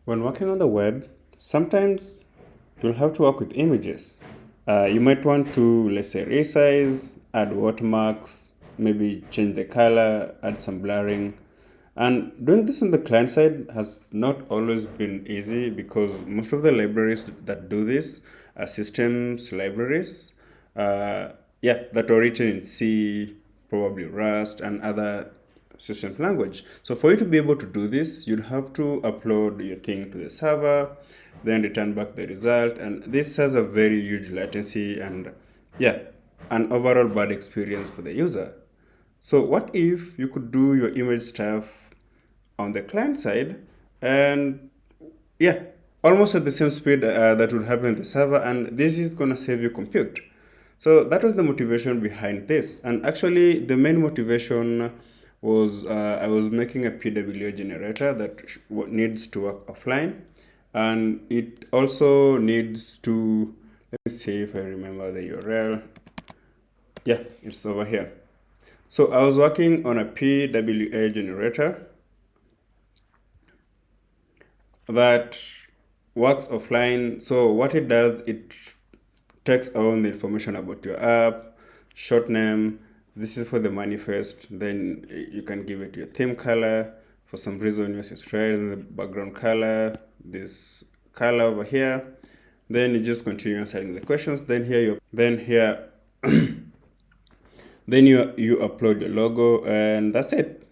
When working on the web, sometimes you'll have to work with images. You might want to, let's say, resize, add watermarks, maybe change the color, add some blurring. And doing this on the client side has not always been easy because most of the libraries that do this are systems libraries, that are written in C, probably Rust, and other system language. So for you to be able to do this, you'd have to upload your thing to the server, then return back the result, and this has a very huge latency and an overall bad experience for the user. So what if you could do your image stuff on the client side and yeah, almost at the same speed that would happen on the server, and this is gonna save you compute. So that was the motivation behind this. And actually, the main motivation was I was making a PWA generator that needs to work offline, and it also needs to. Let me see if I remember the URL. Yeah, it's over here. So I was working on a PWA generator that works offline. So what it does, it takes on the information about your app, short name. This is for the manifest. Then you can give it your theme color. For some reason, yours is red, and the background color, this color over here. Then you just continue answering the questions. Then you upload your logo, and that's it.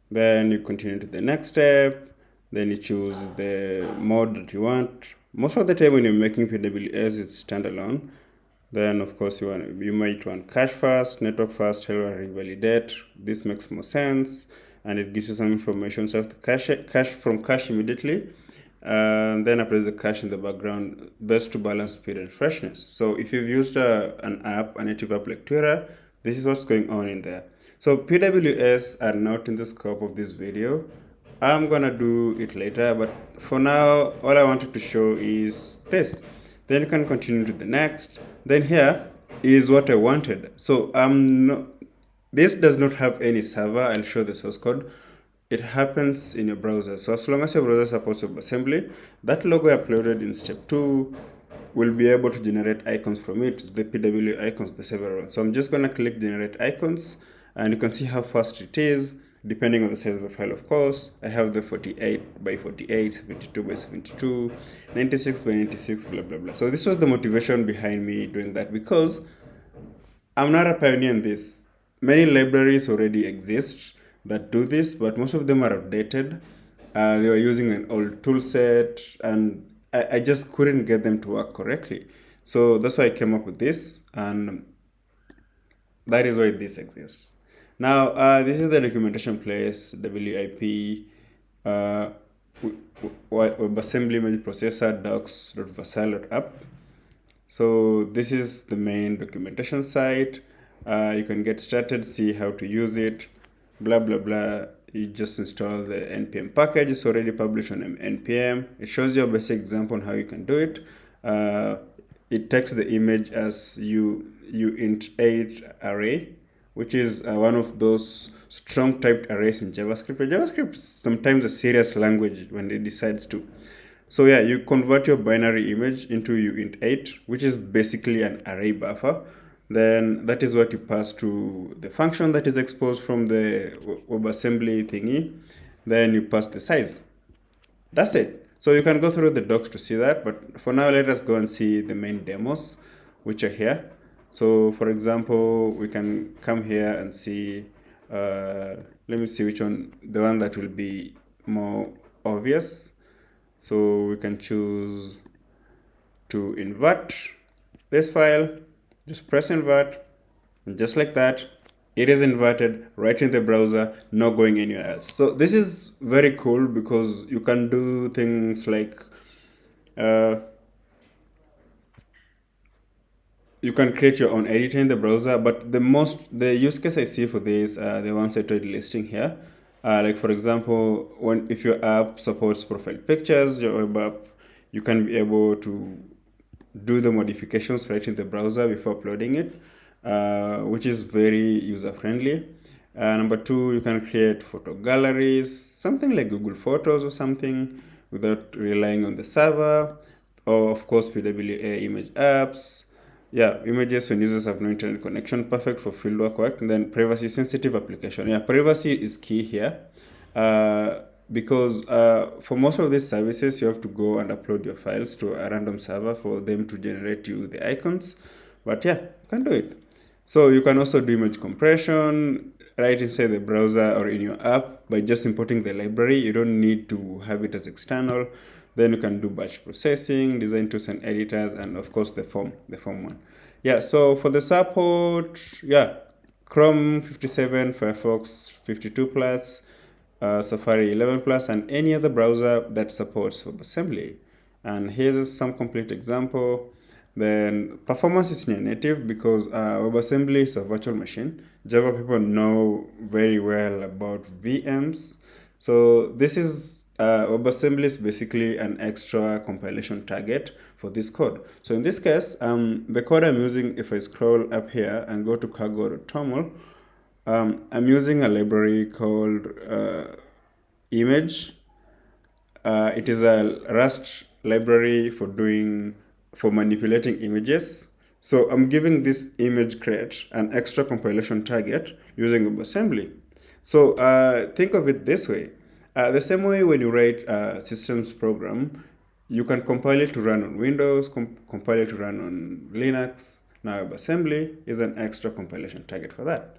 Then you continue to the next step. Then you choose the mode that you want. Most of the time when you're making PWS, it's standalone. Then of course you might want cache first, network first, hello revalidate. This makes more sense, and it gives you some information. So after cache immediately, and then apply the cache in the background, best to balance speed and freshness. So if you've used an app, a native app like Twitter, this is what's going on in there. So PWS are not in the scope of this video. I'm gonna do it later, but for now, all I wanted to show is this. Then you can continue to the next. Then here is what I wanted. So this does not have any server. I'll show the source code. It happens in your browser. So as long as your browser supports WebAssembly, that logo I uploaded in step 2 will be able to generate icons from it, the PW icons, the several ones. So I'm just gonna click generate icons, and you can see how fast it is, depending on the size of the file, of course. I have the 48 by 48, 72 by 72, 96 by 96, blah, blah, blah. So this was the motivation behind me doing that, because I'm not a pioneer in this. Many libraries already exist that do this, but most of them are outdated. They were using an old tool set, and I just couldn't get them to work correctly. So that's why I came up with this, and that is why this exists. Now, this is the documentation place, WIP, uh, WebAssembly image processor, docs.vercel.app. So this is the main documentation site. You can get started, see how to use it, blah, blah, blah. You just install the NPM package. It's already published on NPM. It shows you a basic example on how you can do it. It takes the image as uint8 array, which is one of those strong typed arrays in JavaScript. JavaScript is sometimes a serious language when it decides to. So yeah, you convert your binary image into uint8, which is basically an array buffer. Then that is what you pass to the function that is exposed from the WebAssembly thingy. Then you pass the size. That's it. So you can go through the docs to see that, but for now, let us go and see the main demos, which are here. So for example, we can come here and see, let me see which one, the one that will be more obvious. So we can choose to invert this file, just press invert, and just like that, it is inverted right in the browser, not going anywhere else. So this is very cool because you can do things like you can create your own editor in the browser, but the use case I see for this, the ones I tried listing here, like for example, if your app supports profile pictures, your web app, you can be able to do the modifications right in the browser before uploading it, which is very user friendly. Number two, you can create photo galleries, something like Google Photos or something, without relying on the server. Or of course, PWA image apps. Yeah, images when users have no internet connection, perfect for fieldwork work. And then privacy sensitive application. Yeah, privacy is key here. Because for most of these services, you have to go and upload your files to a random server for them to generate you the icons. But yeah, you can do it. So you can also do image compression right inside the browser or in your app by just importing the library. You don't need to have it as external. Then you can do batch processing, design tools and editors, and of course the form one. Yeah, so for the support, yeah, Chrome 57, Firefox 52 plus, Safari 11 plus, and any other browser that supports WebAssembly. And here's some complete example. Then performance is near native because WebAssembly is a virtual machine. Java people know very well about VMs. So this is WebAssembly is basically an extra compilation target for this code. So in this case, the code I'm using, if I scroll up here and go to cargo.toml, I'm using a library called image. It is a Rust library for manipulating images. So I'm giving this image crate an extra compilation target using WebAssembly. So think of it this way. The same way when you write a systems program, you can compile it to run on Windows, compile it to run on Linux. Now WebAssembly is an extra compilation target for that.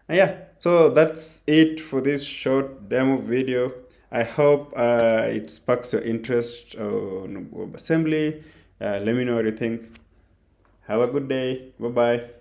And yeah, so that's it for this short demo video. I hope it sparks your interest on WebAssembly. Let me know what you think. Have a good day. Bye-bye.